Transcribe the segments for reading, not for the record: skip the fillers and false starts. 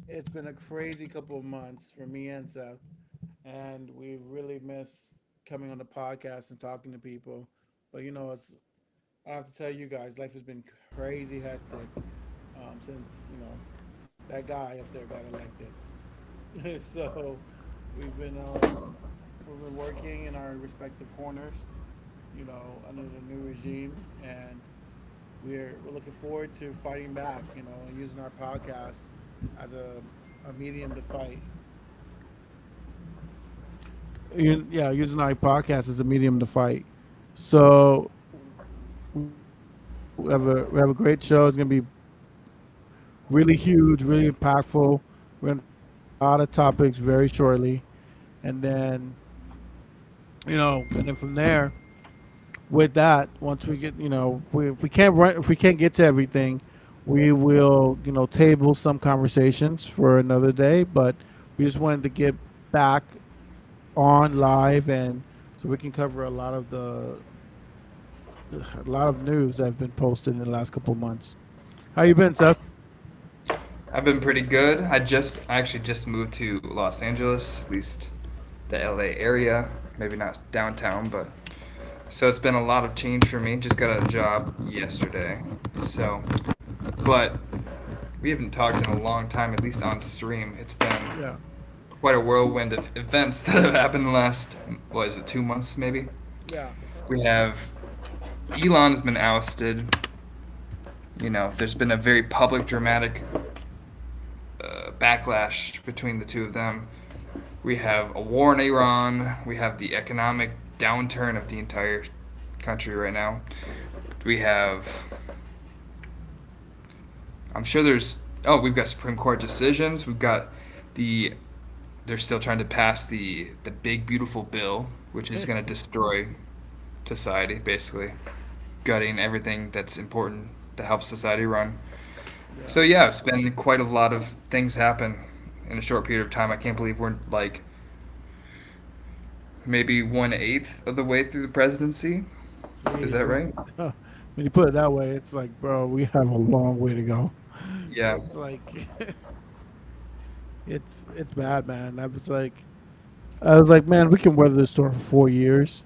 It's been a crazy couple of months for me and Seth, and we really miss coming on the podcast and talking to people. But I have to tell you guys, life has been crazy hectic since that guy up there got elected. So we've been we've been working in our respective corners, under the new regime, and we're looking forward to fighting back, and using our podcast as a medium to fight. Yeah, using our podcast as a medium to fight. So we have a great show. It's gonna be really huge, really impactful. We're gonna touch on a lot of topics very shortly, and then and then from there, with that, once we get, if we can't run, if we can't get to everything, we will, table some conversations for another day. But we just wanted to get back on live, and so we can cover a lot of news that have been posted in the last couple of months. How you been, Seth? I've been pretty good. I actually just moved to Los Angeles, at least the LA area, maybe not downtown, but so it's been a lot of change for me. Just got a job yesterday. So, but we haven't talked in a long time, at least on stream. It's been Yeah, quite a whirlwind of events that have happened in the last, what is it, 2 months maybe? yeah, We have Elon has been ousted. There's been a very public, dramatic backlash between the two of them. We have a war in Iran. We have the economic downturn of the entire country right now. We have, I'm sure there's, oh, we've got Supreme Court decisions. We've got the, they're still trying to pass the big beautiful bill, which is going to destroy society, basically, gutting everything that's important to help society run. yeah. So yeah, it's been quite a lot of things happen in a short period of time. I can't believe we're like maybe 1/8 of the way through the presidency. Is Jeez, that right? when you put it that way, it's like, bro, we have a long way to go. Yeah. It's like it's bad, man. I was like, man, we can weather the storm for 4 years,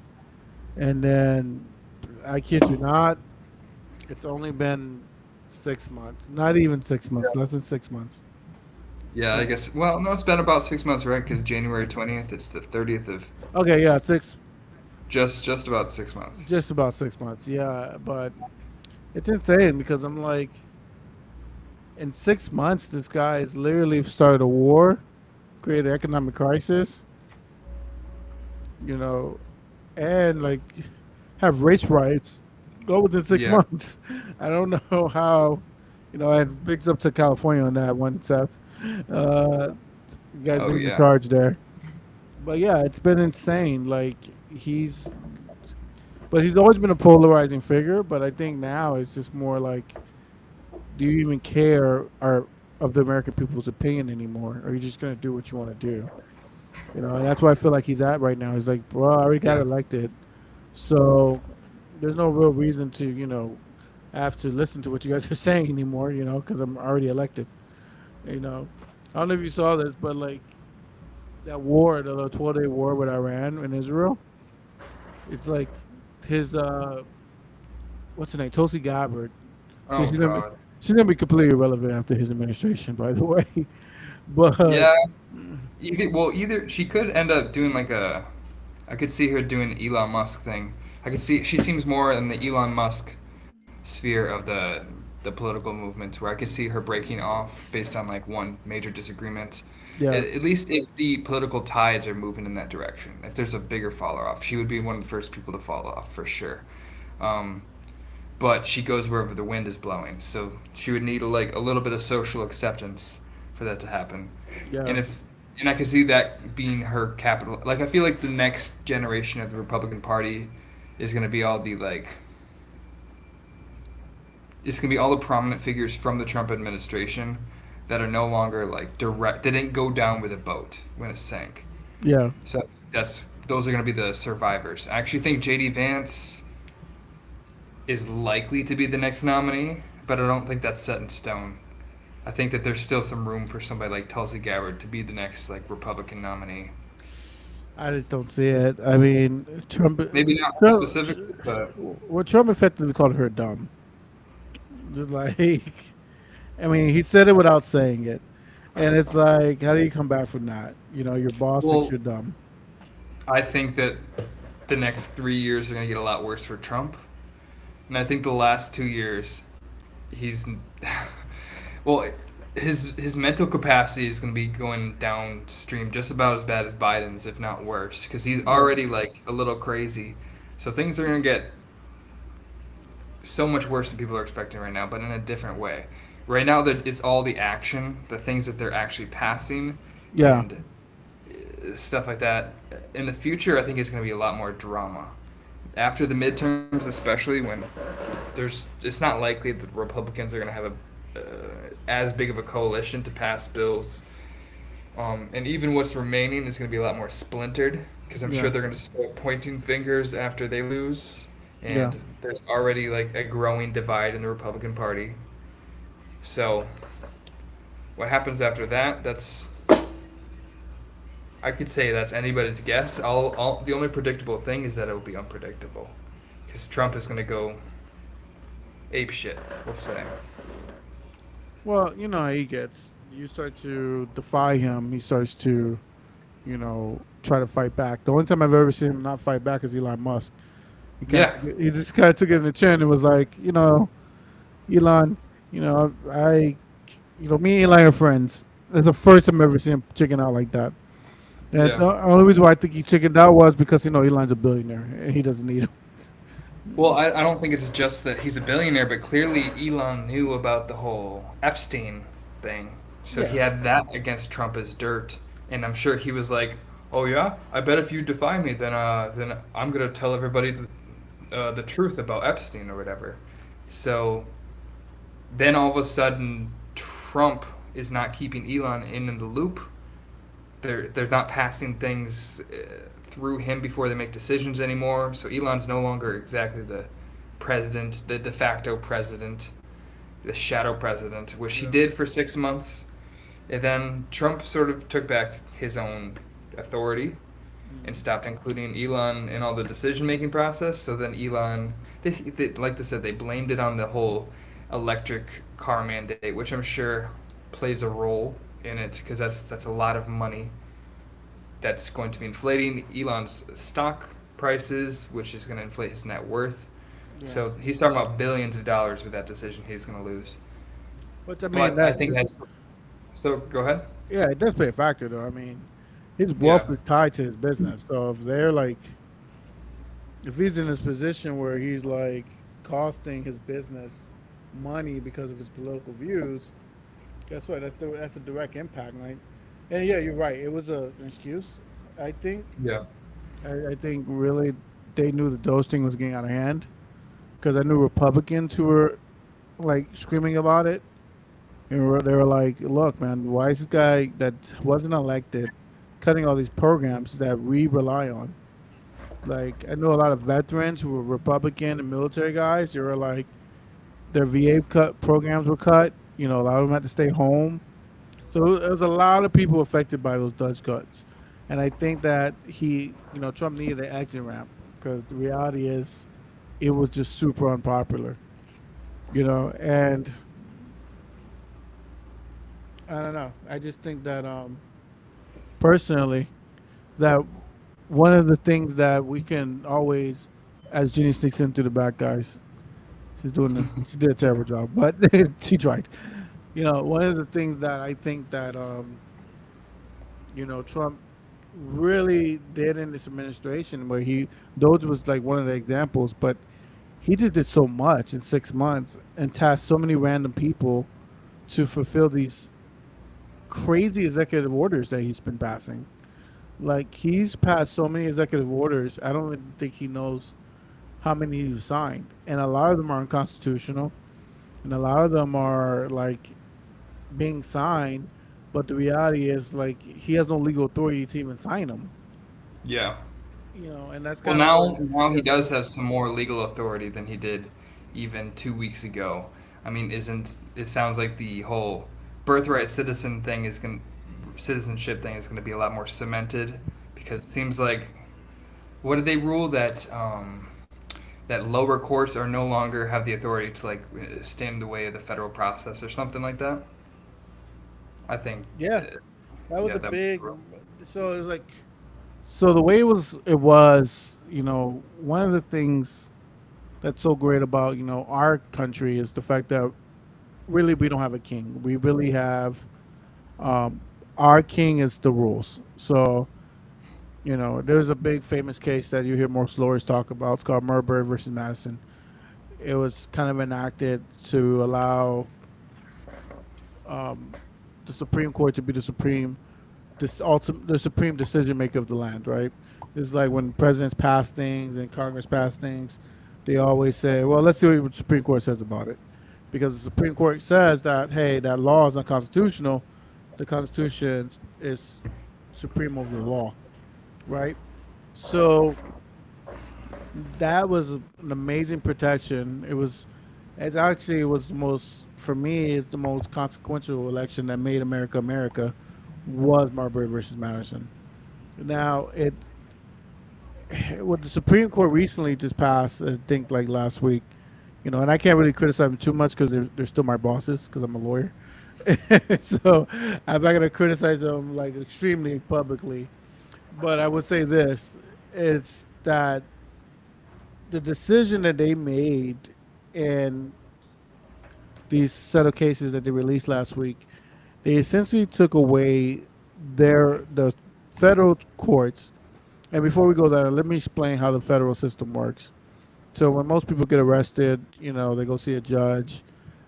and then I kid you not, it's only been 6 months. Not even 6 months. Less than 6 months. Yeah, I And guess. Well, no, it's been about 6 months, right? Because January 20th, it's the 30th of okay, yeah, six, just about 6 months. just about 6 months. Yeah, but it's insane because I'm like, in 6 months, this guy has literally started a war, created an economic crisis, you know, and like have race riots all within six Yeah. months. I don't know how, and bigs up to California on that one, Seth. Uh, you guys Oh leading the yeah. charge there. But yeah, it's been insane. Like he's, but he's always been a polarizing figure. But I think now it's just more like, do you even care or of the American people's opinion anymore? Or are you just gonna do what you want to do? And that's where I feel like he's at right now. He's like, bro, I already got Yeah. elected, so there's no real reason to, have to listen to what you guys are saying anymore. Because I'm already elected. You know, I don't know if you saw this, but like that war, the 12-day war with Iran and Israel, it's like his what's her name, Tulsi Gabbard. So Oh God. she's gonna be completely irrelevant after his administration, by the way. But Yeah. Either she could end up doing like a. I could see her doing the Elon Musk thing. I could see she seems more in the Elon Musk sphere of the political movement, where I could see her breaking off based on like one major disagreement. yeah, At least if the political tides are moving in that direction, if there's a bigger fall off, she would be one of the first people to fall off for sure. Um, but she goes wherever the wind is blowing, so she would need like a little bit of social acceptance for that to happen. And yeah, if and I could see that being her capital. Like I feel like the next generation of the Republican Party is going to be all the like it's gonna be all the prominent figures from the Trump administration that are no longer like direct. They didn't go down with a boat when it sank. yeah. So that's those are gonna be the survivors. I actually think JD Vance is likely to be the next nominee, but I don't think that's set in stone. I think that there's still some room for somebody like Tulsi Gabbard to be the next like Republican nominee. I just don't see it. I mean, Maybe not Trump, specifically, but well, Trump effectively called her dumb. Just like, I mean, he said it without saying it, and it's like, how do you come back from that? You know, your boss thinks well, you're dumb. I think that the next 3 years are going to get a lot worse for Trump, and I think the last 2 years, he's well, his mental capacity is going to be going downstream just about as bad as Biden's, if not worse, because he's Yeah, already like a little crazy. So things are going to get so much worse than people are expecting right now, but in a different way. Right now, that it's all the action, the things that they're actually passing, yeah, and stuff like that. In the future, I think it's going to be a lot more drama. After the midterms, especially when it's not likely that the Republicans are going to have as big of a coalition to pass bills. And even what's remaining is going to be a lot more splintered because I'm yeah, sure they're going to start pointing fingers after they lose. yeah. And there's already like a growing divide in the Republican Party. So what happens after that? I could say that's anybody's guess. The only predictable thing is that it will be unpredictable because Trump is going to go ape shit. We'll say. Well, you know how he gets. You start to defy him. He starts to, try to fight back. The only time I've ever seen him not fight back is Elon Musk. Yeah. He just kind of took it in the chin and was like, Elon, me and Eli are friends. That's the first time I've ever seen him chicken out like that. And Yeah. the only reason why I think he chickened out was because Elon's a billionaire and he doesn't need him. Well, I don't think it's just that he's a billionaire, but clearly Elon knew about the whole Epstein thing. So he Yeah, had that against Trump as dirt. And I'm sure he was like, "Oh yeah, I bet if you defy me, then I'm gonna tell everybody the truth about Epstein or whatever." So then all of a sudden, Trump is not keeping Elon in the loop. They're not passing things through him before they make decisions anymore. So Elon's no longer exactly the president, the de facto president, the shadow president, which he yeah, did for 6 months. And then Trump sort of took back his own authority and mm, stopped including Elon in all the decision making process. So then Elon, like they said, they blamed it on the whole electric car mandate, which I'm sure plays a role in it because that's a lot of money that's going to be inflating Elon's stock prices, which is going to inflate his net worth. yeah. So he's talking about billions of dollars with that decision he's going to lose. Which I mean, But I think that's so. Go ahead. yeah, it does play a factor though. I mean, his Yeah. wealth is tied to his business. So if he's in this position where he's like costing his business money because of his political views, guess what? That's a direct impact, right? And yeah, you're right. It was an excuse. I think Yeah. I think really they knew the dose thing was getting out of hand because I knew Republicans who were like screaming about it. And they were like, "Look, man, why is this guy that wasn't elected cutting all these programs that we rely on?" Like, I know a lot of veterans who were Republican and military guys. They were like, their VA cut programs were cut. A lot of them had to stay home. So there was a lot of people affected by those Dutch cuts. And I think that Trump needed an exit ramp because the reality is it was just super unpopular, and I don't know. I just think that personally that one of the things that we can always, as Ginny sneaks in through the back, guys, she did a terrible job, but she tried. One of the things that I think that Trump really did in this administration, where those was like one of the examples, but he just did so much in 6 months and tasked so many random people to fulfill these crazy executive orders that he's been passing. Like he's passed so many executive orders, I don't even think he knows how many he's signed, and a lot of them are unconstitutional, and a lot of them are like being signed, but the reality is like he has no legal authority to even sign them. Yeah. And that's Well, kind of where now he he gets does screwed. have some more legal authority than he did even 2 weeks ago. I mean, isn't it sounds like the whole birthright citizenship thing is going to be a lot more cemented because it seems like what did they rule that lower courts are no longer have the authority to like stand in the way of the federal process or something like that. I think, Yeah, uh, that was yeah, a that was the big. rule. So it was like, so the way it was, one of the things that's so great about our country is the fact that really we don't have a king. We really have um, our king is the rules. So there's a big famous case that you hear most lawyers talk about. It's called Marbury versus Madison. It was kind of enacted to allow um, the Supreme Court to be the supreme decision maker of the land, right? It's like when presidents pass things and Congress pass things, they always say, "Well, let's see what the Supreme Court says about it," because the Supreme Court says that hey, that law is unconstitutional. The Constitution is supreme over the law, right? So that was an amazing protection. It was the most for me. It's the most consequential election that made America America was Marbury versus Madison. Now, what the Supreme Court recently just passed, I think like last week, and I can't really criticize them too much because they're still my bosses because I'm a lawyer. So I'm not going to criticize them like extremely publicly. But I would say this: it's that the decision that they made in these set of cases that they released last week, they essentially took away the federal courts. And before we go there, let me explain how the federal system works. So when most people get arrested, they go see a judge,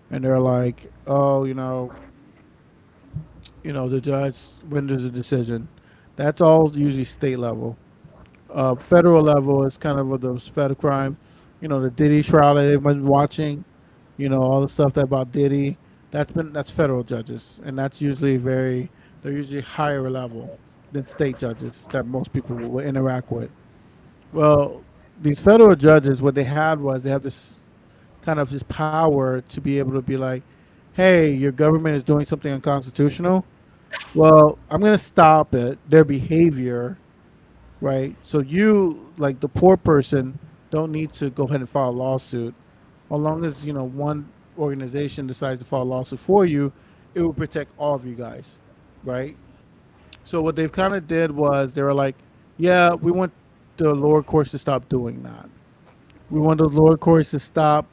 and they're like, "Oh, the judge renders a decision." That's all usually state level. Federal level is kind of those federal crime, the Diddy trial that everyone's watching, all the stuff that about Diddy. That's federal judges, and that's usually they're usually higher level than state judges that most people will interact with. Well, these federal judges, what they had was they have this kind of this power to be able to be like, hey, your government is doing something unconstitutional. Well, I'm going to stop it, their behavior, right? So you, like the poor person, don't need to go ahead and file a lawsuit. As long as, one organization decides to file a lawsuit for you, it will protect all of you guys, right? So what they've kind of did was they were like, yeah, we want the lower courts to stop doing that. We want the lower courts to stop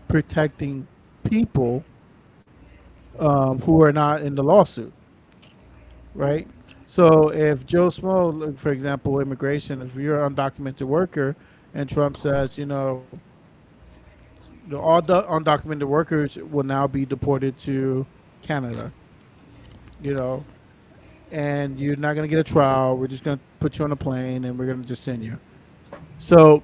protecting people who are not in the lawsuit, right? So if Joe Smo, like, for example, immigration, if you're an undocumented worker and Trump says, all the undocumented workers will now be deported to Canada, you know, and you're not going to get a trial. We're just going to put you on a plane and we're going to just send you. So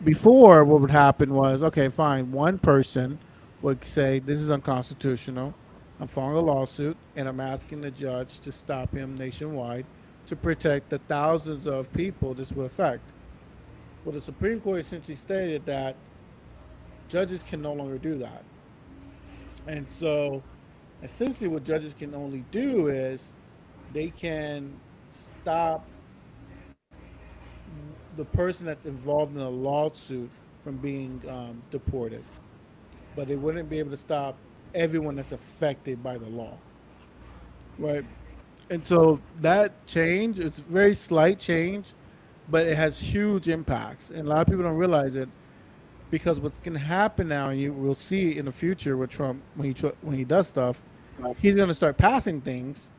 before, what would happen was, okay, fine, one person would say, this is unconstitutional. I'm filing a lawsuit and I'm asking the judge to stop him nationwide to protect the thousands of people this would affect. Well, the Supreme Court essentially stated that judges can no longer do that. And so essentially, what judges can only do is they can stop the person that's involved in a lawsuit from being deported, but they wouldn't be able to stop everyone that's affected by the law, right? And so that change, it's a very slight change, but it has huge impacts, and a lot of people don't realize it because what's going to happen now, and you will see in the future with Trump when he does stuff, he's going to start passing things,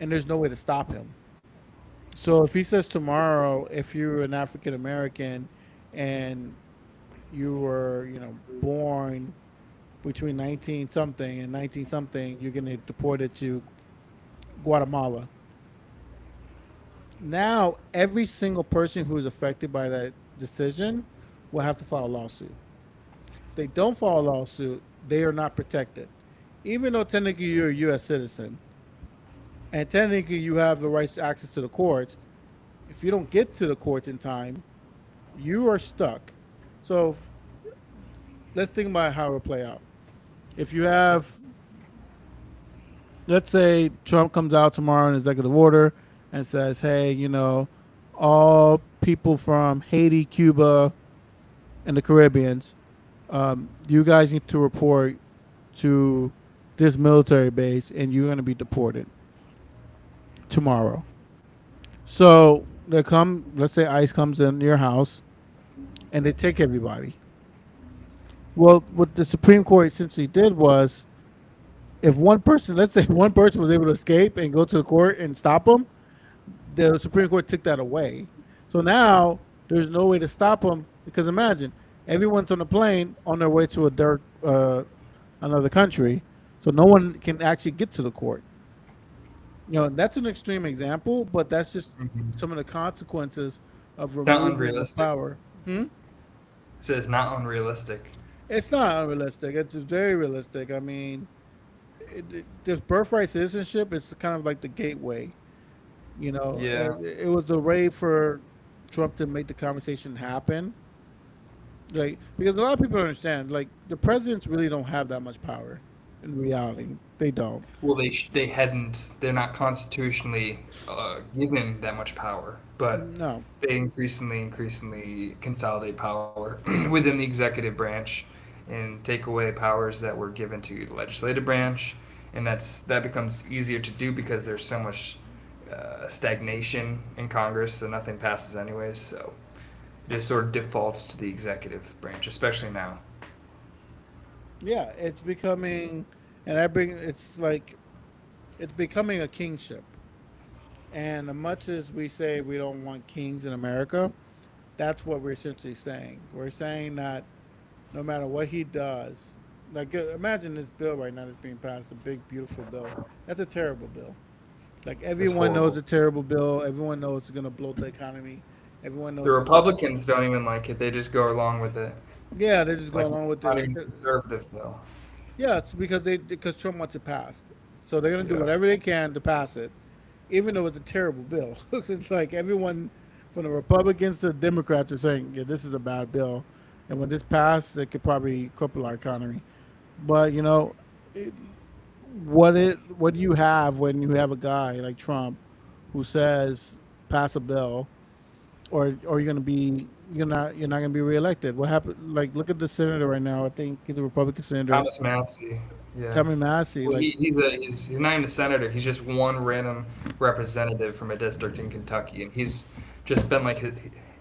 and there's no way to stop him. So if he says tomorrow, if you're an African American and you were, born between 19 something and 19 something, you're going to get deported to Guatemala. Now, every single person who is affected by that decision will have to file a lawsuit. If they don't file a lawsuit, they are not protected. Even though technically you're a U.S. citizen and technically you have the rights to access to the courts, if you don't get to the courts in time, you are stuck. So let's think about how it will play out. If you have let's say Trump comes out tomorrow in executive order and says, "Hey, all people from Haiti, Cuba, and the Caribbeans, you guys need to report to this military base, and you're going to be deported tomorrow." So they come. Let's say ICE comes in your house and they take everybody. Well, what the Supreme Court essentially did was, if one person, let's say one person was able to escape and go to the court and stop them, the Supreme Court took that away. So now there's no way to stop them because imagine everyone's on a plane on their way to another country, so no one can actually get to the court. That's an extreme example, but that's just Hmm. some of the consequences of It's not removing the unrealistic. power. Hmm? So it's not unrealistic. It's not unrealistic. It's very realistic. I mean, this birthright citizenship is kind of like the gateway. Yeah. It was a way for Trump to make the conversation happen. Like, because a lot of people don't understand, like, the presidents really don't have that much power in reality. They don't. Well, they hadn't. They're not constitutionally given that much power, but No. they increasingly consolidate power within the executive branch and take away powers that were given to the legislative branch, and that becomes easier to do because there's so much stagnation in Congress, so nothing passes anyways. So it just sort of defaults to the executive branch, especially now. Yeah, it's becoming, and I bring, it's like, it's becoming a kingship. And as much as we say we don't want kings in America, that's what we're essentially saying. We're saying that no matter what he does, like, imagine this bill right now that's being passed, a big, beautiful bill. That's a terrible bill. Like, It's everyone knows horrible. a terrible bill. Everyone knows it's going to bloat the economy. Everyone The knows it's going to. Republicans don't even like it; they just go along with it. Yeah, they just go Like along it's with not it. even a conservative bill. Yeah, it's because Trump wants it passed. So they're going to do Yeah. whatever they can to pass it, even though it's a terrible bill. It's like everyone, from the Republicans to the Democrats, are saying, yeah, this is a bad bill. And when this passes, it could probably cripple our economy. But, it, what do you have when you have a guy like Trump who says pass a bill, or you're not gonna be reelected? What happened? Like, look at the senator right now. I think he's a Republican senator, Thomas Massey. Yeah. Tommy Massey. Well, Like, he's not even a senator. He's just one random representative from a district in Kentucky, and he's just been like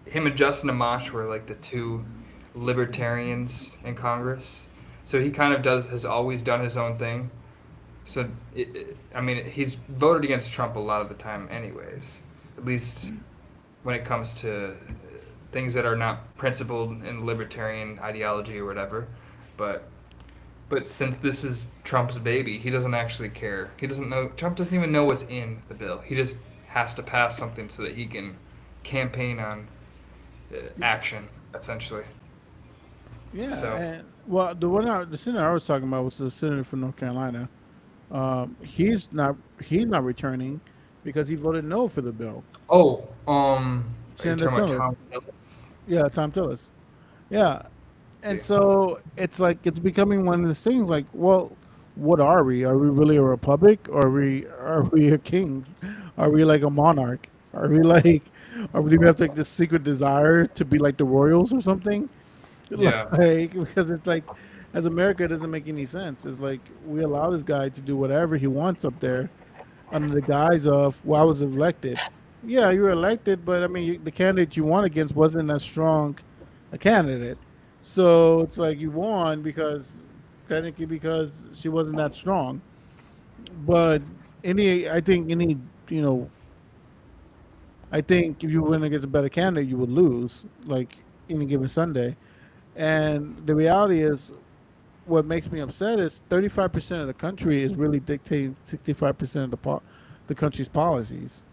him and Justin Amash were like the two libertarians in Congress. So he kind of does has always done his own thing. So I mean, he's voted against Trump a lot of the time, anyways. At least when it comes to things that are not principled in libertarian ideology or whatever. But since this is Trump's baby, he doesn't actually care. He doesn't know. Trump doesn't even know what's in the bill. He just has to pass something so that he can campaign on action, essentially. yeah, So, and well, the senator I was talking about was the senator from North Carolina. He's not returning because he voted no for the bill. oh, are you Senator talking about Tillis. Tom Tillis? Yeah, Tom Tillis. Yeah, and See, so it's like it's becoming one of those things. Like, well, what are we? Are we really a republic? Or are we a king? Are we like a monarch? Are we like? Are we have like this secret desire to be like the royals or something? yeah, Like, because it's like, as America, it doesn't make any sense. It's like we allow this guy to do whatever he wants up there under the guise of, well, I was elected. Yeah, you were elected, but I mean, the candidate you won against wasn't as strong a candidate. So it's like you won because, technically, because she wasn't that strong. But I think I think if you win against a better candidate, you would lose, like any given Sunday. And the reality is, what makes me upset is 35% of the country is really dictating 65% of the country's policies.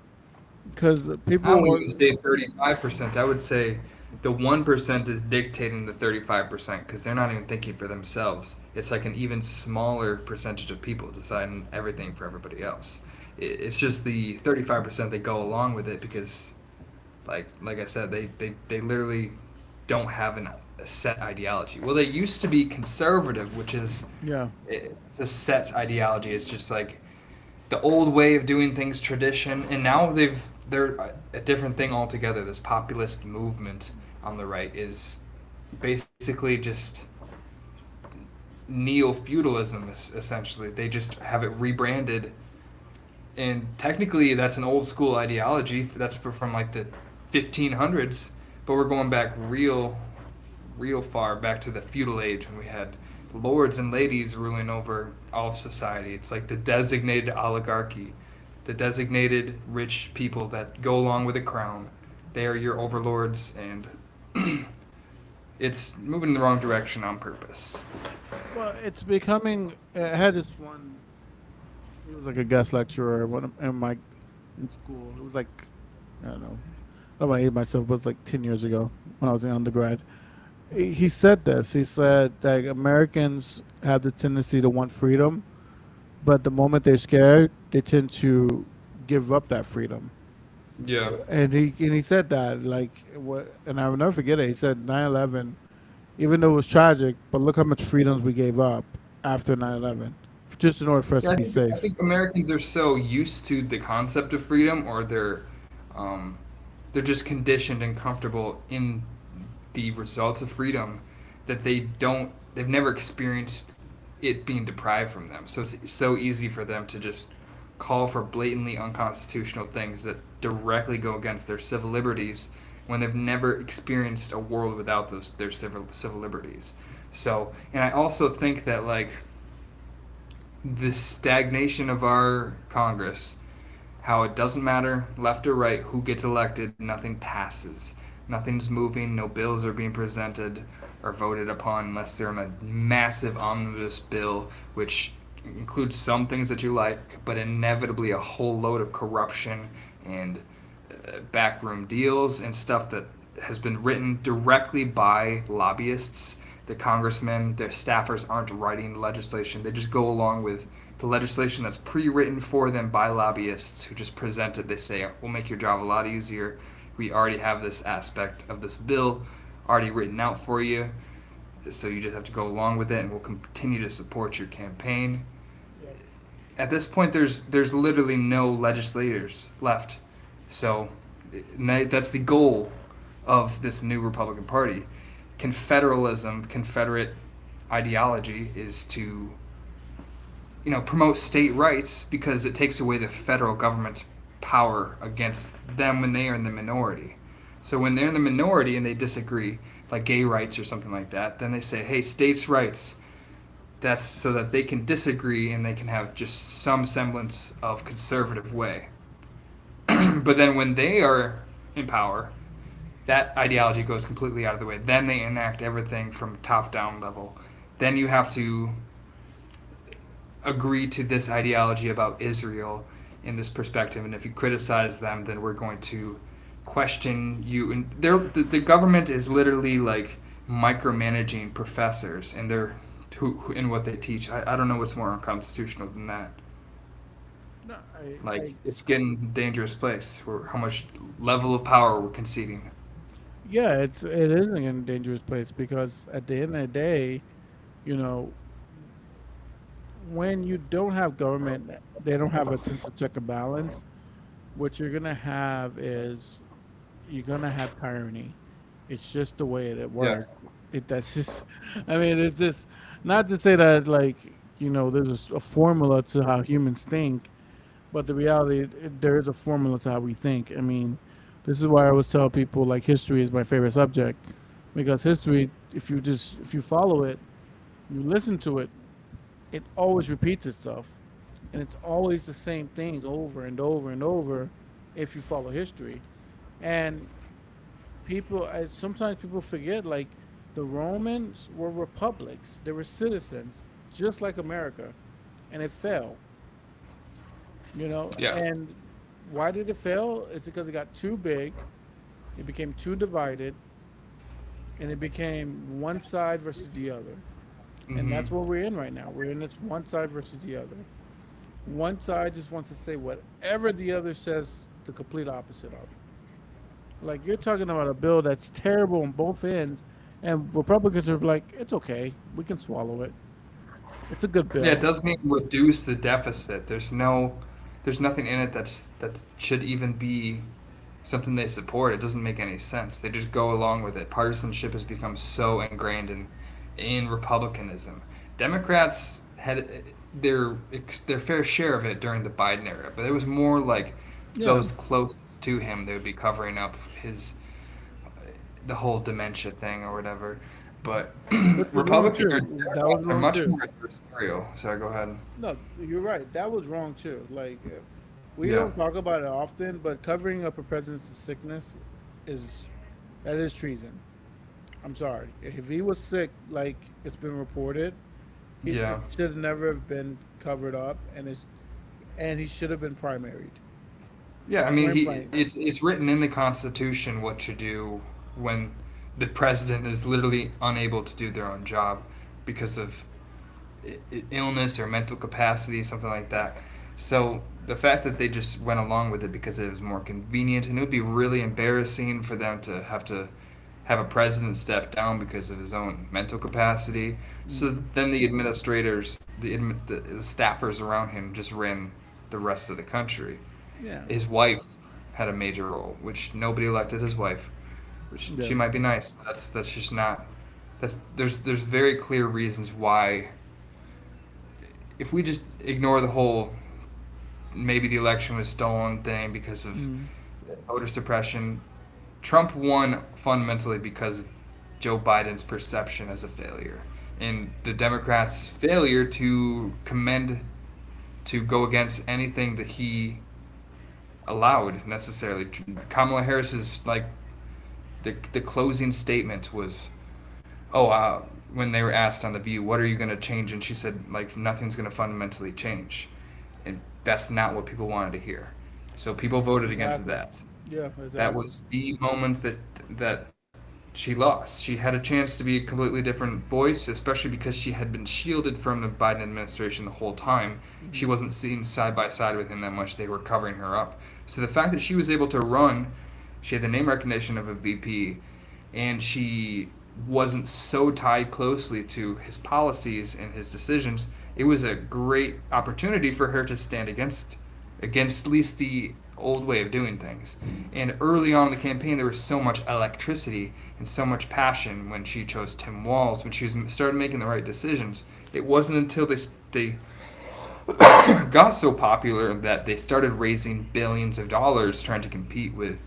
Because I people wouldn't are, even say 35%. I would say the 1% is dictating the 35% because they're not even thinking for themselves. It's like an even smaller percentage of people deciding everything for everybody else. It's just the 35% they go along with it because, like I said, they literally don't have a set ideology. Well, they used to be conservative, which is yeah, it's a set ideology. It's just like the old way of doing things, tradition, and now they're a different thing altogether. This populist movement on the right is basically just neo feudalism. Essentially, they just have it rebranded, and technically that's an old school ideology. That's from like the 1500s, but we're going back real far back to the feudal age when we had lords and ladies ruling over all of society. It's like the designated oligarchy, the designated rich people that go along with the crown. They are your overlords, and it's moving in the wrong direction on purpose. Well, it's becoming. I had this one. He was like a guest lecturer in my in school. It was like I don't know. I don't want to hate myself, but it's like 10 years ago when I was in undergrad. He said this. He said that Americans have the tendency to want freedom, but the moment they're scared, they tend to give up that freedom. Yeah. And he said that like what, and I will never forget it. He said 9/11, even though it was tragic, but look how much freedoms we gave up after 9/11, just in order for us Yeah, to be I safe. think Americans are so used to the concept of freedom, or um, they're just conditioned and comfortable in the results of freedom that they've never experienced it being deprived from them. So it's so easy for them to just call for blatantly unconstitutional things that directly go against their civil liberties when they've never experienced a world without those their civil liberties. So, and I also think that like the stagnation of our Congress, how it doesn't matter left or right who gets elected, nothing passes. Nothing's moving, no bills are being presented or voted upon unless they're in a massive omnibus bill, which includes some things that you like, but inevitably a whole load of corruption and backroom deals and stuff that has been written directly by lobbyists. The congressmen, their staffers aren't writing legislation. They just go along with the legislation that's pre-written for them by lobbyists who just present it. They say, we'll make your job a lot easier. We already have this aspect of this bill already written out for you. So you just have to go along with it, and we'll continue to support your campaign. Yep. At this point, there's literally no legislators left. So that's the goal of this new Republican Party. Confederalism, Confederate ideology is to promote state rights because it takes away the federal government's power against them when they are in the minority. So when they're in the minority and they disagree, like gay rights or something like that, then they say, hey, states' rights. That's so that they can disagree and they can have just some semblance of conservative way. But then when they are in power, that ideology goes completely out of the way. Then they enact everything from top down level. Then you have to agree to this ideology about Israel in this perspective, and if you criticize them, then we're going to question you. And the government is literally like micromanaging professors and their in what they teach. I don't know what's more unconstitutional than that. No, Like it's getting a dangerous place where how much level of power we're conceding. yeah, it is a dangerous place because at the end of the day, you know, when you don't have government, they don't have a sense of check and balance. What you're gonna have is you're gonna have tyranny. It's just the way it Yeah. works. That's just, I mean, it's just not to say that like there's a formula to how humans think, but the reality there is a formula to how we think. I mean, this is why I always tell people like history is my favorite subject because history, if you follow it, you listen to it, it always repeats itself, and it's always the same things over and over and over if you follow history. And sometimes people forget like the Romans were republics. They were citizens, just like America, and it fell. Yeah. And why did it fail? It's because it got too big. It became too divided, and it became one side versus the other. And Hmm. that's what we're in right now. We're in this one side versus the other. One side just wants to say whatever the other says the complete opposite of. Like you're talking about a bill that's terrible on both ends, and Republicans are like, it's okay, we can swallow it. It's a good Yeah, it bill. doesn't even reduce the deficit. There's no. there's nothing in it that should even be something they support. It doesn't make any sense. They just go along with it. Partisanship has become so ingrained in republicanism. Democrats had their fair share of it during the Biden era, but it was more like Yeah, those closest to him. They would be covering up his the whole dementia thing or whatever. But which was wrong Republican or too. That was Democrats are wrong much too. more adversarial. Sorry, go ahead. No, you're right. That was wrong too. We Yeah. don't talk about it often, but covering up a president's sickness is that is treason. I'm sorry. If he was sick, like it's been reported, it Yeah. should have never have been covered up, and he should have been primaried. Yeah, I mean, Point blank. it's written in the Constitution what you do when the president is literally unable to do their own job because of illness or mental capacity, something like that. So the fact that they just went along with it because it was more convenient, and it would be really embarrassing for them to have a president step down because of his own mental capacity. So Hmm. then the administrators, the staffers around him just ran the rest of the country. Yeah. His wife had a major role, which nobody elected his wife, which Yeah. she might be nice, but that's just not. That's there's very clear reasons why. If we just ignore the whole maybe the election was stolen thing because of Hmm. voter suppression, Trump won fundamentally because Joe Biden's perception as a failure and the Democrats' failure to commend to go against anything that he allowed necessarily. Kamala Harris's like the closing statement was, "Oh, when they were asked on the View, what are you going to change?" and she said, like, nothing's going to fundamentally change, and that's not what people wanted to hear. So people voted against Exactly. that. Yeah. That Exactly. was the moment that she lost. She had a chance to be a completely different voice, especially because she had been shielded from the Biden administration the whole time. She Hmm. wasn't seen side by side with him that much. They were covering her up. So the fact that she was able to run, she had the name recognition of a VP, and she wasn't so tied closely to his policies and his decisions. It was a great opportunity for her to stand against at least the old way of doing things. And early on in the campaign, there was so much electricity and so much passion when she chose Tim Walz, when she was started making the right decisions. It wasn't until they got so popular that they started raising billions of dollars trying to compete with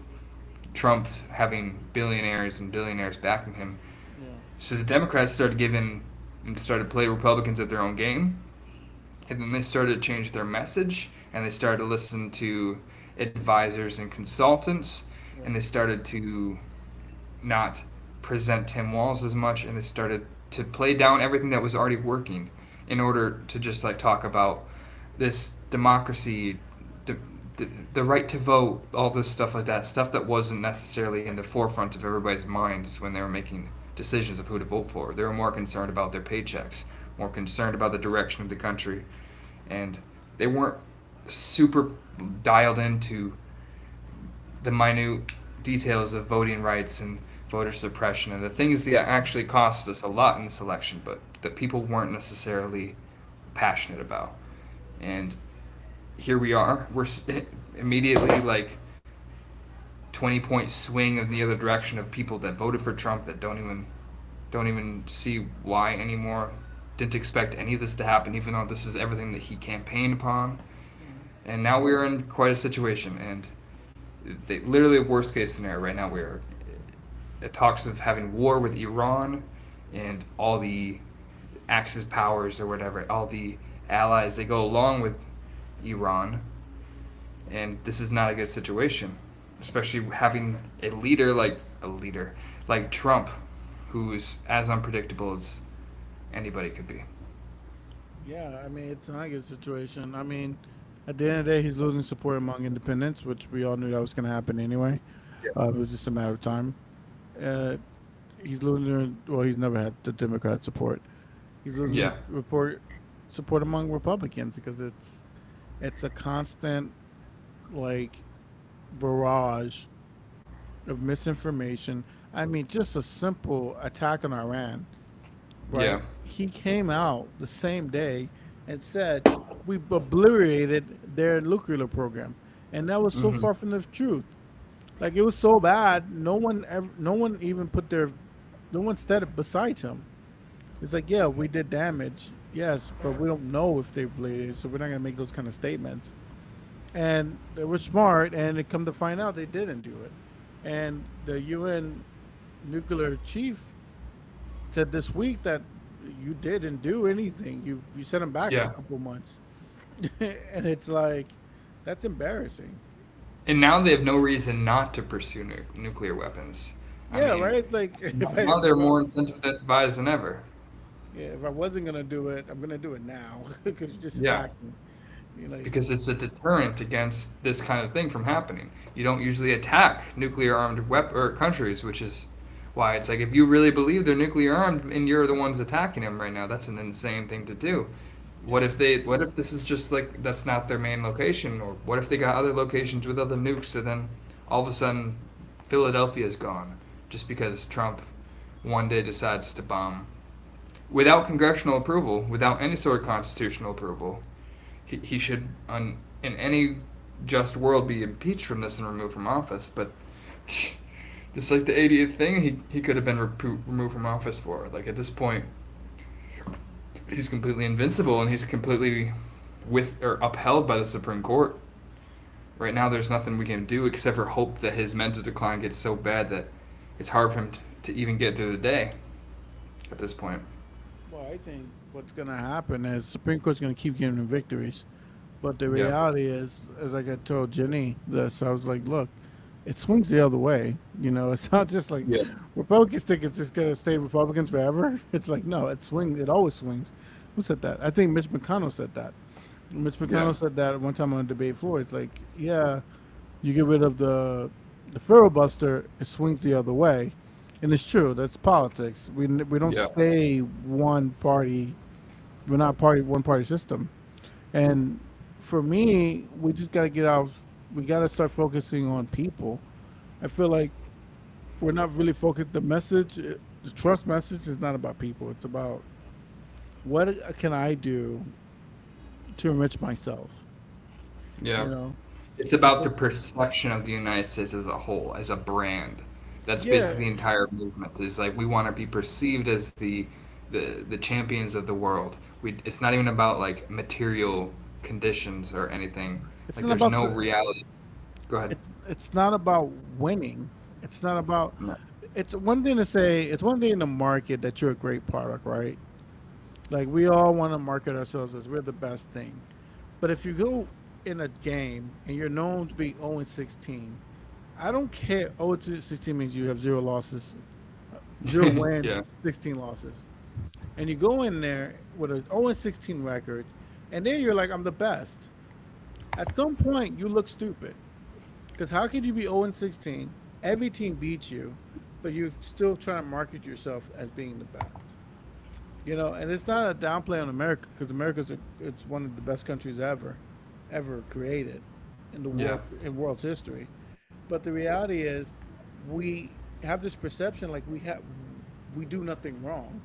Trump having billionaires and billionaires backing him. Yeah. So the Democrats started giving and started to play Republicans at their own game, and then they started to change their message, and they started to listen to advisors and consultants, and they Right. started to not present Tim Walz as much, and they started to play down everything that was already working in order to just like talk about this democracy, the, the right to vote, all this stuff like that, stuff that wasn't necessarily in the forefront of everybody's minds when they were making decisions of who to vote for. They were more concerned about their paychecks, more concerned about the direction of the country, and they weren't super dialed into the minute details of voting rights and voter suppression and the things that actually cost us a lot in this election, but that people weren't necessarily passionate about. And here we are. We're immediately like 20-point swing in the other direction of people that voted for Trump that don't even see why anymore. Didn't expect any of this to happen, even though this is everything that he campaigned upon. Hmm. And now we're in quite a situation, and literally a worst case scenario right now. We're it talks of having war with Iran and all the Axis powers or whatever, all the allies they go along with Iran, and this is not a good situation, especially having a leader like Trump, who's as unpredictable as anybody could be. Yeah. I mean, it's not a good situation. I mean, at the end of the day, he's losing support among independents, which we all knew that was going to happen anyway. It was just a matter of time. Uh, he's losing. Well, he's never had the Democrat support. He's losing Yeah, report support among Republicans because it's a constant like barrage of misinformation. I mean, just a simple attack on Iran, right? yeah, He came out the same day and said we obliterated their nuclear program, and that was so Hmm. far from the truth. Like it was so bad, no one even put their, no one said it besides him. It's like, yeah, we did damage, yes, but we don't know if they bleeded, so we're not gonna make those kind of statements. And they were smart, and it come to find out they didn't do it. And the UN nuclear chief said this week that you didn't do anything. You sent them back for a Yeah. couple months, and it's like that's embarrassing. And now they have no reason not to pursue nuclear weapons. I Yeah, mean, right. Like now they're more incentivized than ever. yeah, if I wasn't gonna do it, I'm gonna do it now because you just Yeah, attacked me. You're like, because it's a deterrent against this kind of thing from happening. You don't usually attack nuclear armed or countries, which is why it's like if you really believe they're nuclear armed and you're the ones attacking them right now, that's an insane thing to do. yeah, What if this is just like that's not their main location, or what if they got other locations with other nukes, and then all of a sudden Philadelphia is gone just because Trump one day decides to bomb without congressional approval, without any sort of constitutional approval. He should, in any just world, be impeached from this and removed from office. But just like the 80th thing, he could have been removed from office for. Like at this point, he's completely invincible and he's completely with or upheld by the Supreme Court. Right now, there's nothing we can do except for hope that his mental decline gets so bad that it's hard for him to even get through the day at this point. well, I think what's gonna happen is Supreme Court's gonna keep giving him victories, but the Yeah. reality is, as like I told Jenny this, I was like, look, it swings the other way. You know, it's not just like Yeah. Republicans think it's just gonna stay Republicans forever. It's like no, it swings. It always swings. Who said that? I think Mitch McConnell said that. Mitch Yeah. McConnell said that one time on a debate floor. It's like, yeah, you get rid of the filibuster, it swings the other way, and it's true. That's politics. We don't Yeah. stay one party. We're not party one party system. And for me, we just got to get out. We got to start focusing on people. I feel like we're not really focused. The trust message is not about people. It's about what can I do to enrich myself. You Yeah. know, It's I about the think, perception of the United States as a whole, as a brand. That's yeah, basically the entire movement. Is like we want to be perceived as the champions of the world. It's not even about like material conditions or anything. it's Like not there's about no reality. Go ahead. it's not about winning. It's not about. No. It's one thing to say. It's one thing in the market that you're a great product, right? Like we all want to market ourselves as we're the best thing. But if you go in a game and you're known to be 0 and 16, I don't care. 0 and 16 means you have zero losses, zero wins, Yeah. 16 losses. And you go in there with a 0 and 16 record, and then you're like, I'm the best. At some point, you look stupid. Because how could you be 0 and 16? Every team beats you, but you're still trying to market yourself as being the best. You know, and it's not a downplay on America because it's one of the best countries ever created in the Yeah. world's history. But the reality is, we have this perception like we do nothing wrong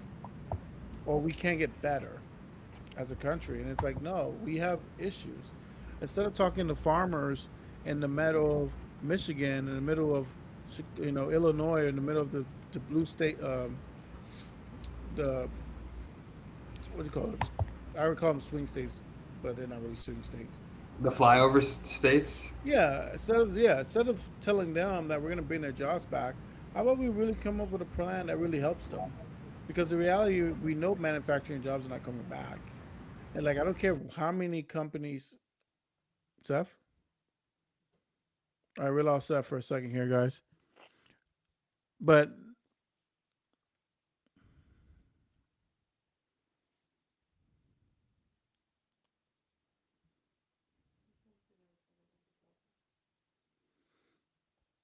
or we can't get better as a country, and it's like no, we have issues. Instead of talking to farmers in the middle of Michigan, in the middle of Illinois, in the middle of the blue state, the what do you call it? I would call them swing states, but they're not really swing states. The flyover states. Instead of telling them that we're going to bring their jobs back, how about we really come up with a plan that really helps them? Because the reality, we know manufacturing jobs are not coming back, and like I don't care how many companies. Seth, I we lost Seth for a second here, guys. But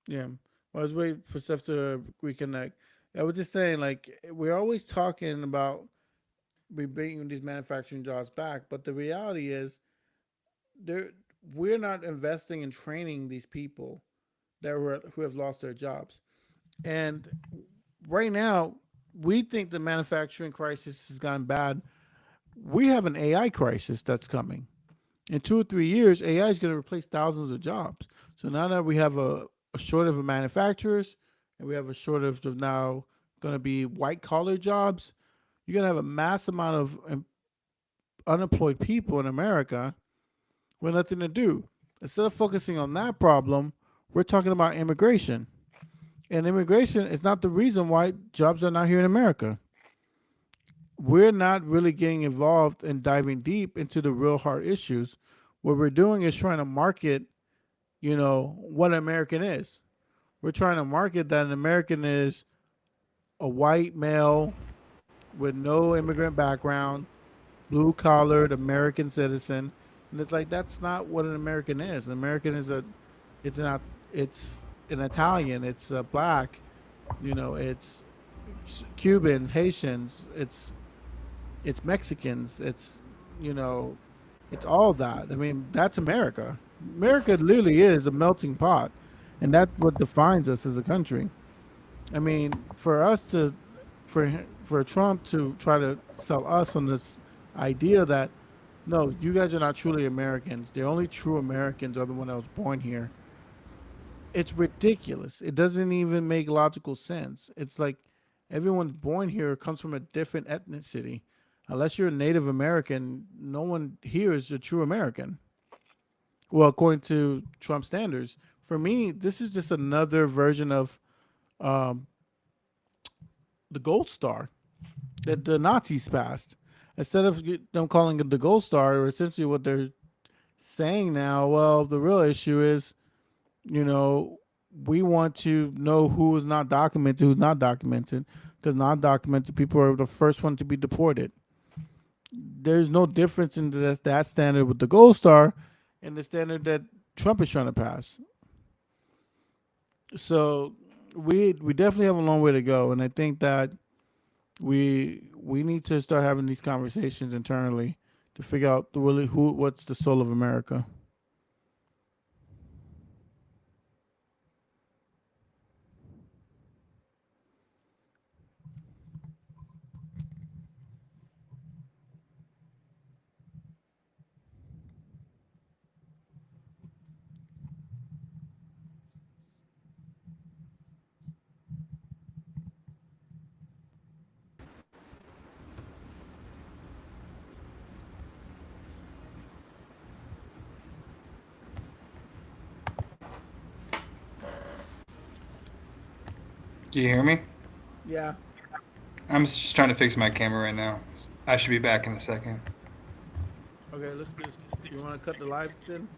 yeah, I was waiting for Seth to reconnect. I was just saying, like we're always talking about we bringing these manufacturing jobs back, but the reality is there we're not investing in training these people who have lost their jobs. And right now, we think the manufacturing crisis has gone bad. We have an AI crisis that's coming. In 2 or 3 years, AI is going to replace thousands of jobs. So now that we have a shortage of manufacturers and we have a shortage of now going to be white collar jobs, you're going to have a mass amount of unemployed people in America with nothing to do. Instead of focusing on that problem, we're talking about immigration. And immigration is not the reason why jobs are not here in America. We're not really getting involved and diving deep into the real hard issues. What we're doing is trying to market, what an American is. We're trying to market that an American is a white male with no immigrant background, blue collared American citizen. And it's like that's not what an American is. An American is it's not it's an Italian, it's a black, it's Cuban, Haitians, it's Mexicans, you know, it's all that. I mean, that's America. America literally is a melting pot, and that's what defines us as a country. I mean, for Trump to try to sell us on this idea that no, you guys are not truly Americans. The only true Americans are the one that was born here. It's ridiculous. It doesn't even make logical sense. It's like everyone born here comes from a different ethnicity. Unless you're a Native American, no one here is a true American. Well, according to Trump standards, for me, this is just another version of um, the Gold Star that the Nazis passed. Instead of them calling it the Gold Star, or essentially what they're saying now, well, the real issue is, you know, we want to know who is not documented, who's not documented, because non documented people are the first one to be deported. There's no difference in that standard with the Gold Star and the standard that Trump is trying to pass. So we definitely have a long way to go, and I think that we need to start having these conversations internally to figure out really what's the soul of America. Do you hear me? Yeah. I'm just trying to fix my camera right now. I should be back in a second. Okay. Let's just. You want to cut the live then?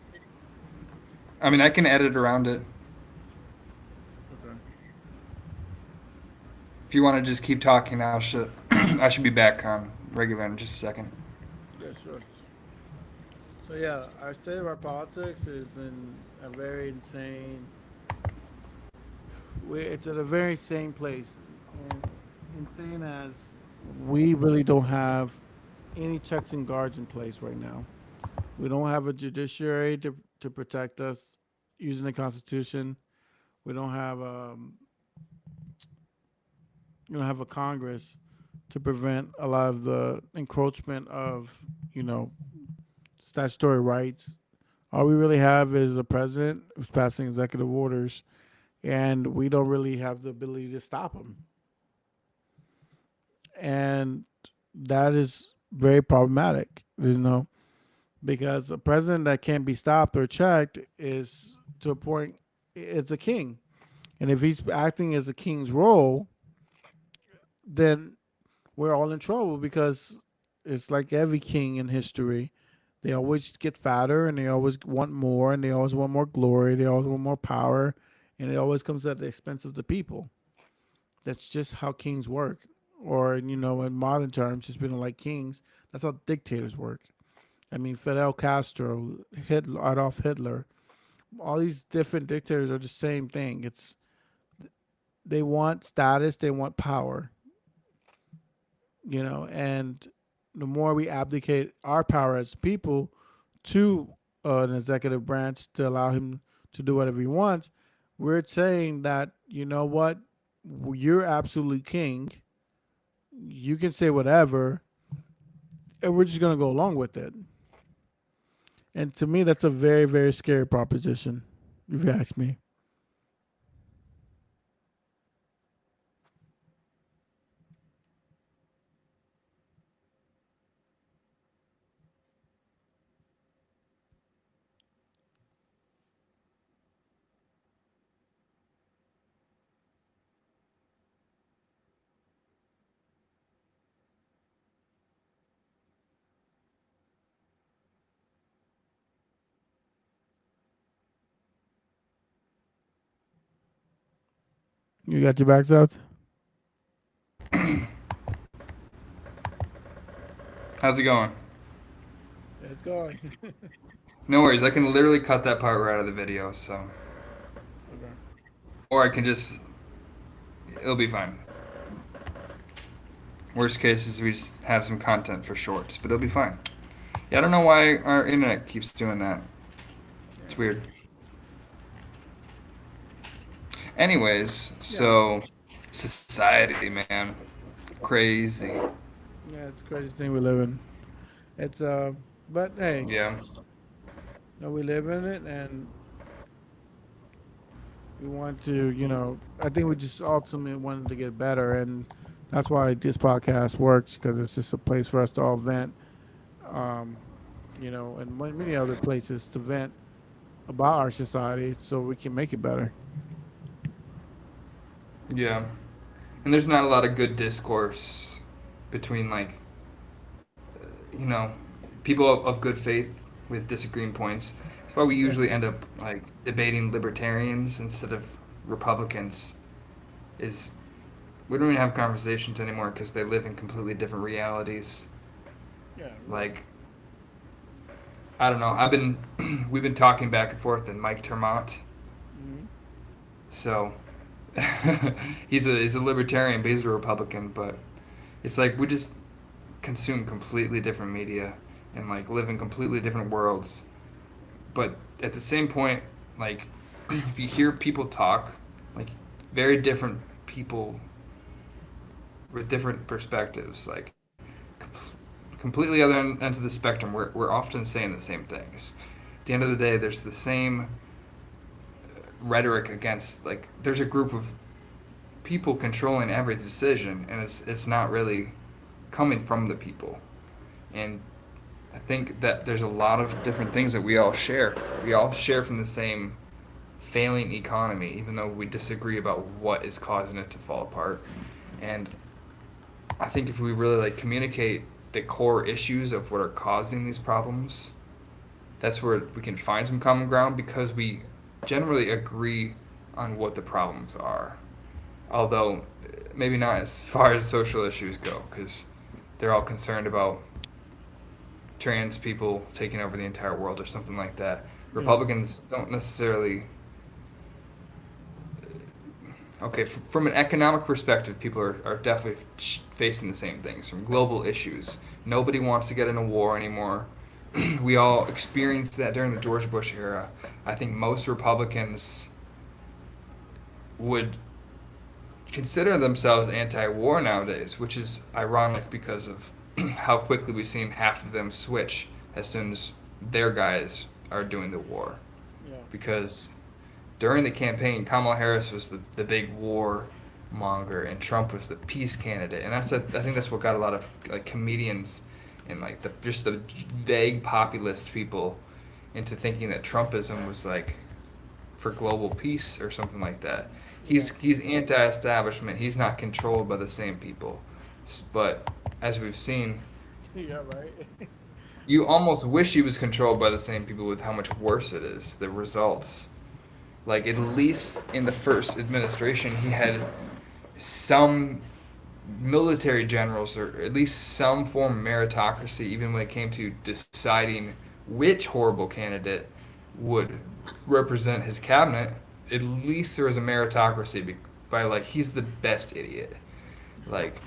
I mean, I can edit around it. Okay. If you want to just keep talking, I should be back on regular in just a second. Yeah. Sure. So yeah, our state of our politics is in a very insane. It's at a very insane place, and insane as we really don't have any checks and guards in place right now. We don't have a judiciary to protect us using the Constitution. We don't have a Congress to prevent a lot of the encroachment of you know statutory rights. All we really have is a president who's passing executive orders, and we don't really have the ability to stop them. And that is very problematic, because a president that can't be stopped or checked is to a point, it's a king. And if he's acting as a king's role, then we're all in trouble because it's like every king in history. They always get fatter and they always want more and they always want more glory. They always want more power and it always comes at the expense of the people. That's just how kings work. Or, in modern terms, just being like kings, that's how dictators work. I mean, Fidel Castro, Adolf Hitler, all these different dictators are the same thing. They want status, they want power, and the more we abdicate our power as people to an executive branch to allow him to do whatever he wants, we're saying that, you know what, you're absolute king. You can say whatever, and we're just going to go along with it. And to me, that's a very, very scary proposition, if you ask me. You got your backs out? How's it going? It's going. No worries. I can literally cut that part right out of the video, so Okay. or I can just it'll be fine. Worst case is we just have some content for shorts, but it'll be fine. Yeah, I don't know why our internet keeps doing that. It's Yeah. weird. Anyways, Yeah. so society, man, crazy. Yeah, it's the craziest thing we live in. It's but hey, Yeah, no, we live in it, and we want to, I think we just ultimately wanted to get better, and that's why this podcast works because it's just a place for us to all vent, um, and many other places to vent about our society so we can make it better. yeah. And there's not a lot of good discourse between like you know people of good faith with disagreeing points. That's why we Yeah, usually end up like debating libertarians instead of Republicans. Is we don't even have conversations anymore because they live in completely different realities. yeah, really. Like I don't know. I've been we've been talking back and forth in Mike Termont. Hmm. So he's a libertarian, but he's a Republican. But it's like we just consume completely different media and like live in completely different worlds. But at the same point, like if you hear people talk, like very different people with different perspectives, like completely other ends of the spectrum, we're often saying the same things. At the end of the day, there's the same rhetoric against like there's a group of people controlling every decision, and it's not really coming from the people. And I think that there's a lot of different things that we all share. We all share from the same failing economy, even though we disagree about what is causing it to fall apart. And I think if we really like communicate the core issues of what are causing these problems, that's where we can find some common ground because we generally agree on what the problems are. Although maybe not as far as social issues go, because they're all concerned about trans people taking over the entire world or something like that. Yeah, Republicans don't necessarily. Okay, from an economic perspective, people are definitely facing the same things from global issues. Nobody wants to get in a war anymore. We all experienced that during the George Bush era. I think most Republicans would consider themselves anti-war nowadays, which is ironic because of how quickly we've seen half of them switch as soon as their guys are doing the war. yeah, Because during the campaign, Kamala Harris was the big war monger, and Trump was the peace candidate, and I think that's what got a lot of like comedians and like the vague populist people into thinking that Trumpism was like for global peace or something like that. yeah, He's anti-establishment. He's not controlled by the same people. But as we've seen, yeah. Right. you almost wish he was controlled by the same people with how much worse it is. The results, like at least in the first administration, he had some military generals or at least some form of meritocracy, even when it came to deciding which horrible candidate would represent his cabinet. At least there was a meritocracy by like he's the best idiot. Like,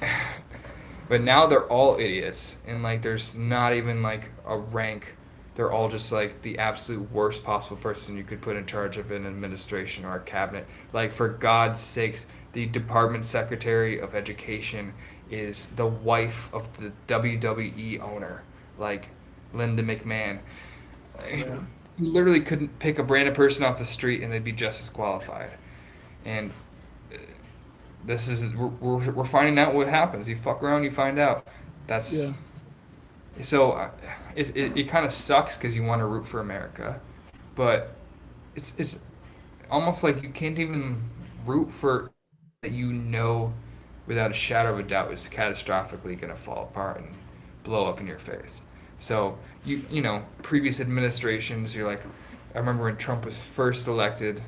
but now they're all idiots, and like there's not even like a rank. They're all just like the absolute worst possible person you could put in charge of an administration or a cabinet. Like for God's sakes, the Department Secretary of Education is the wife of the WWE owner, like Linda McMahon. Yeah. You literally couldn't pick a random person off the street and they'd be just as qualified. And this is we're finding out what happens. You fuck around, you find out. That's Yeah. so it kind of sucks because you want to root for America, but it's almost like you can't even root for something that you know without a shadow of a doubt is catastrophically going to fall apart and blow up in your face. So previous administrations, you're like, I remember when Trump was first elected,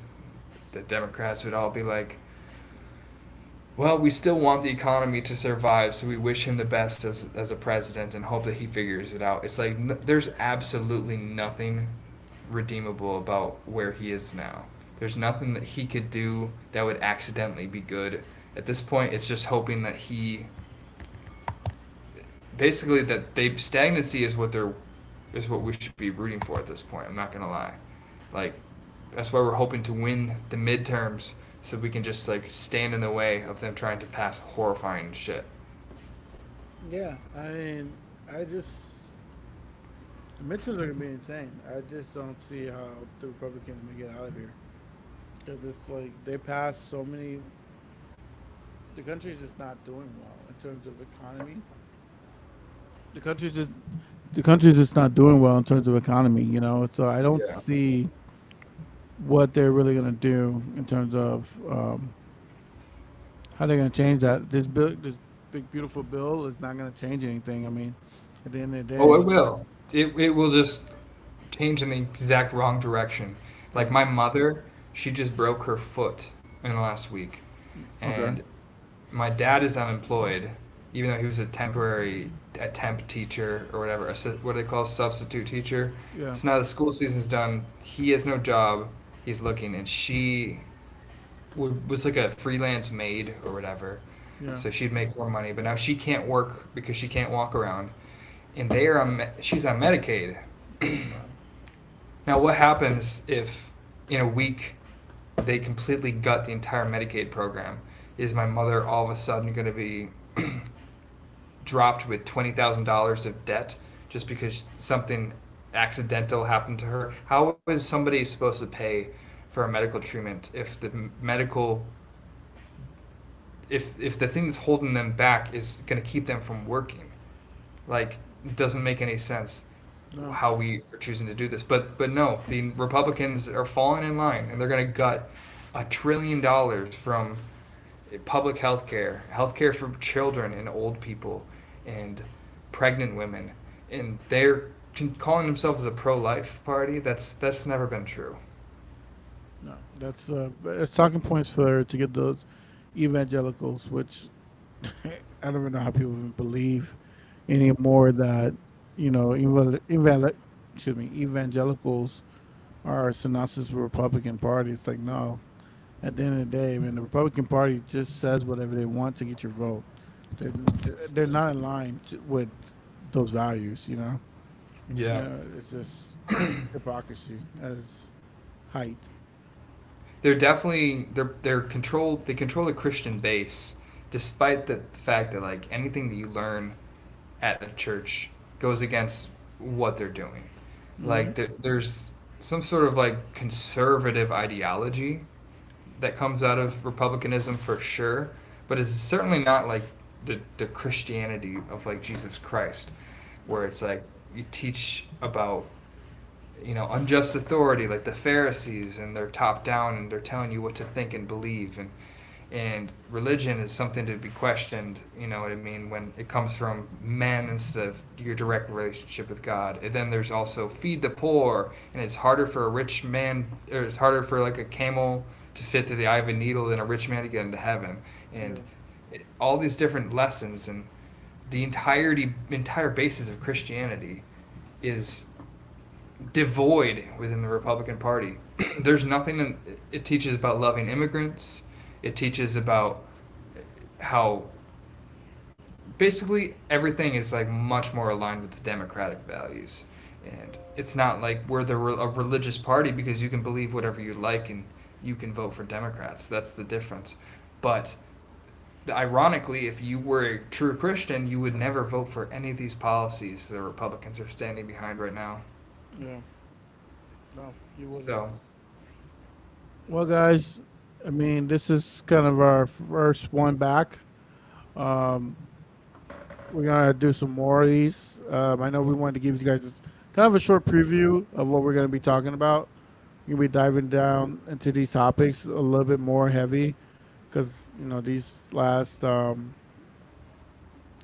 the Democrats would all be like, well, we still want the economy to survive, so we wish him the best as a president and hope that he figures it out. It's like there's absolutely nothing redeemable about where he is now. There's nothing that he could do that would accidentally be good. At this point, it's just hoping that he basically that they stagnancy is what we should be rooting for at this point. I'm not gonna lie, like that's why we're hoping to win the midterms so we can just like stand in the way of them trying to pass horrifying shit. Yeah. I mean, I just the midterms are gonna be insane. I just don't see how the Republicans may get out of here because it's like they passed so many. The country's just not doing well in terms of economy. The country's just the country's just not doing well in terms of economy. So I don't Yeah. see what they're really gonna do in terms of how they're gonna change that. This big beautiful bill is not gonna change anything. I mean, at the end of the Oh, it day, will. It will just change in the exact wrong direction. Like yeah. my mother, she just broke her foot in the last week, Okay. and my dad is unemployed, even though he was a temp teacher or whatever. What do they call substitute teacher? Yeah. So now the school season's done. He has no job. He's looking, and she was like a freelance maid or whatever. Yeah. So she'd make more money, but now she can't work because she can't walk around, and she's on Medicaid. Wow. Now, what happens if in a week they completely gut the entire Medicaid program? Is my mother all of a sudden going to be dropped with $20,000 of debt just because something accidental happened to her? How is somebody supposed to pay for a medical treatment if if the thing that's holding them back is going to keep them from working? Like, it doesn't make any sense No. how we are choosing to do this. But no, the Republicans are falling in line, and they're going to gut $1 trillion from public health care for children and old people, and pregnant women, and they're calling themselves a pro-life party. That's never been true. No. That's it's talking points for to get those evangelicals, which I don't even know how people even believe anymore that excuse me, evangelicals are synonymous with Republican Party. It's like no. At the end of the day, man, the Republican Party just says whatever they want to get your vote. They're, they're not in line with those values. Yeah. It's just hypocrisy at its height. They're controlled. They control the Christian base, despite the fact that like anything that you learn at a church goes against what they're doing. Hmm. Like there's some sort of like conservative ideology that comes out of republicanism for sure, but it's certainly not like the Christianity of like Jesus Christ, No. where it's like you teach about unjust authority like the Pharisees, and they're top down and they're telling you what to think and believe, and religion is something to be questioned, you know what I mean, when it comes from men instead of your direct relationship with God. And then there's also feed the poor, and it's harder for a rich man, or it's harder for like a camel to fit through the eye of a needle than a rich man to get into heaven. And Yeah. all these different lessons, and the entire basis of Christianity is devoid within the Republican Party. There's nothing it teaches about loving immigrants. It teaches about how basically everything is like much more aligned with the democratic values. And it's not like we're a religious party because you can believe whatever you like and you can vote for Democrats. That's the difference. But ironically, if you were a true Christian, you would never vote for any of these policies the Republicans are standing behind right now. Yeah. No, you wouldn't. So Well, guys, I mean, this is kind of our first one back. Um, we're gonna do some more of these. I know we wanted to give you guys kind of a short preview of what we're gonna be talking about. We're gonna be diving down into these topics a little bit more heavy because these last 3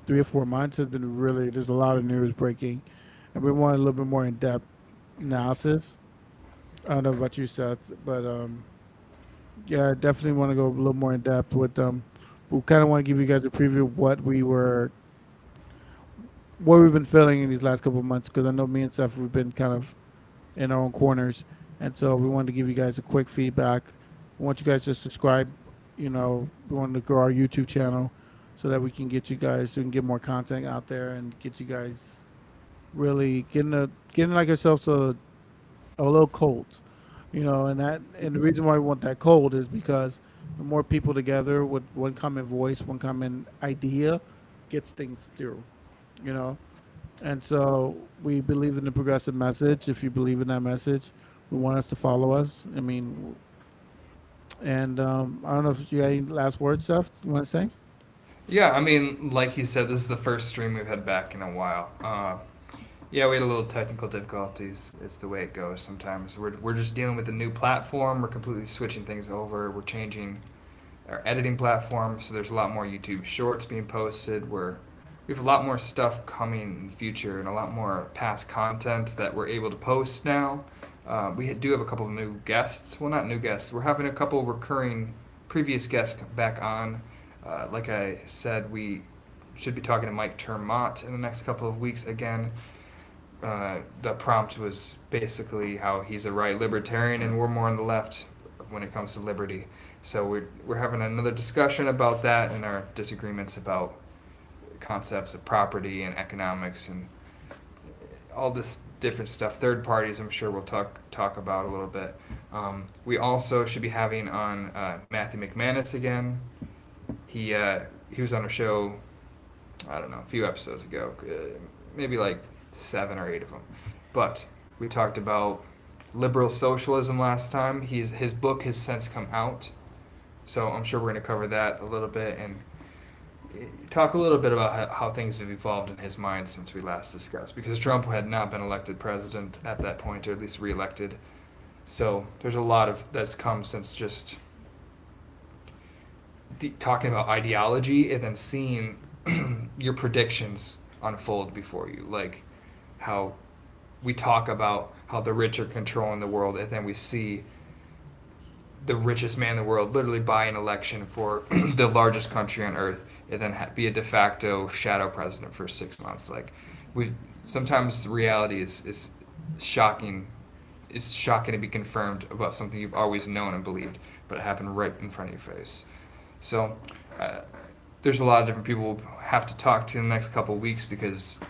or 4 months has been really there's a lot of news breaking, and we want a little bit more in depth analysis. I don't know about you, Seth, but yeah, I definitely want to go a little more in depth with them. We kind of want to give you guys a preview of what we've been feeling in these last couple of months because I know me and Seth we've been kind of in our own corners, and so we wanted to give you guys a quick feedback. We want you guys to subscribe. We want to grow our YouTube channel so that we can get you guys, so we can get more content out there and get you guys really getting like ourselves a little cold, and the reason why we want that cold is because the more people together with one common voice, one common idea, gets things through, you know. And so we believe in the progressive message. If you believe in that message, we want us to follow us. I mean, and I don't know if you got any last words, Seth. You want to say? yeah, I mean, like he said, this is the first stream we've had back in a while. Yeah, we had a little technical difficulties. It's the way it goes sometimes. We're just dealing with a new platform. We're completely switching things over. We're changing our editing platform, so there's a lot more YouTube Shorts being posted. We have a lot more stuff coming in the future and a lot more past content that we're able to post now. We do have a couple of new guests. Well, not new guests. We're having a couple of recurring previous guests back on. Like I said, we should be talking to Mike Termott in the next couple of weeks again. The prompt was basically how he's a right libertarian and we're more on the left when it comes to liberty. So we're having another discussion about that and our disagreements about concepts of property and economics and all this different stuff. Third parties, I'm sure we'll talk about a little bit. We also should be having on Matthew McManus again. He was on a show, I don't know, a few episodes ago, maybe like 7 or 8 of them. But we talked about liberal socialism last time. His book has since come out, so I'm sure we're going to cover that a little bit and talk a little bit about how things have evolved in his mind since we last discussed. Because Trump had not been elected president at that point, or at least reelected. So there's a lot of that's come since just talking about ideology and then seeing your predictions unfold before you, like how we talk about how the rich are controlling the world, and then we see the richest man in the world literally buy an election for the largest country on earth, and then be a de facto shadow president for 6 months. Like, we sometimes reality is shocking. It's shocking to be confirmed about something you've always known and believed, but it happened right in front of your face. So uh, there's a lot of different people we'll have to talk to in the next couple of weeks because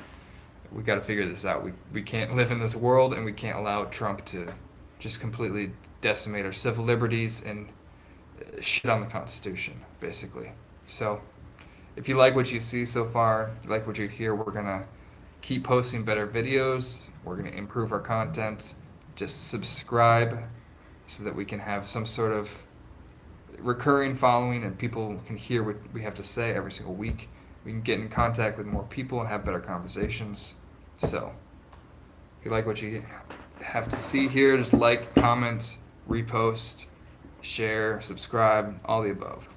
we got to figure this out. We can't live in this world, and we can't allow Trump to just completely decimate our civil liberties and shit on the Constitution, basically. So if you like what you see so far, if you like what you hear, we're going to keep posting better videos. We're going to improve our content. Just subscribe so that we can have some sort of recurring following and people can hear what we have to say every single week. We can get in contact with more people and have better conversations. So, if you like what you have to see here, just like, comment, repost, share, subscribe, all the above.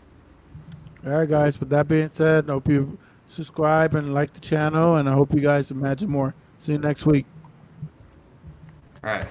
All right, guys. With that being said, I hope you subscribe and like the channel, and I hope you guys imagine more. See you next week. All right.